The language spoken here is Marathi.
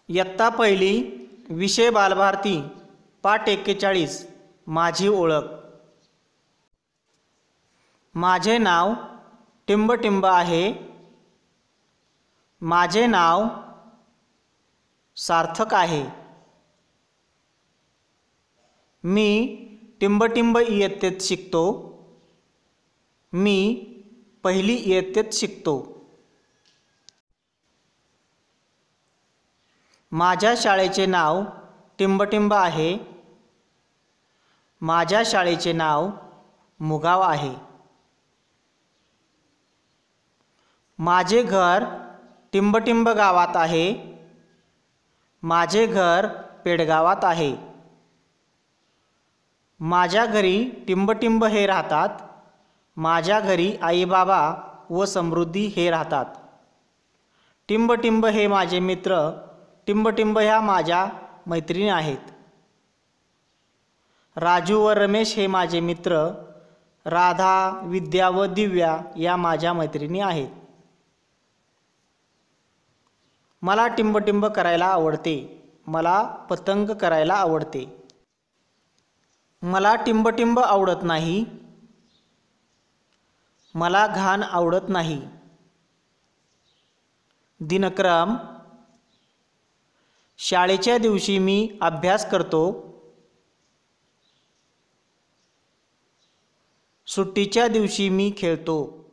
इयत्ता पहिली विषय बालभारती पाठ 41 माझी ओळख। माझे नाव टिंबटिंब आहे। माझे नाव सार्थक आहे। मी टिंबटिंब इयत्तेत शिकतो। मी पहिली इयत्तेत शिकतो। माझ्या शाळेचे नाव टिंबटिंब आहे। माझ्या शाळेचे नाव मुगाव आहे। माझे घर टिंबटिंब गावात आहे। माझे घर पेडगावात आहे। माझ्या घरी टिंबटिंब हे राहतात। माझ्या घरी आई बाबा व समृद्धी हे राहतात। टिंबटिंब हे माझे मित्र। टिंबटिंब ह्या माझ्या मैत्रिणी आहेत। राजू व रमेश हे माझे मित्र। राधा, विद्या व दिव्या या माझ्या मैत्रिणी आहेत। मला टिंबटिंब करायला आवडते। मला पतंग करायला आवडते। मला टिंबटिंब आवडत नाही। मला घाण आवडत नाही। दिनक्रम: शाळेच्या दिवशी मी अभ्यास करतो। सुट्टीच्या दिवशी मी खेळतो।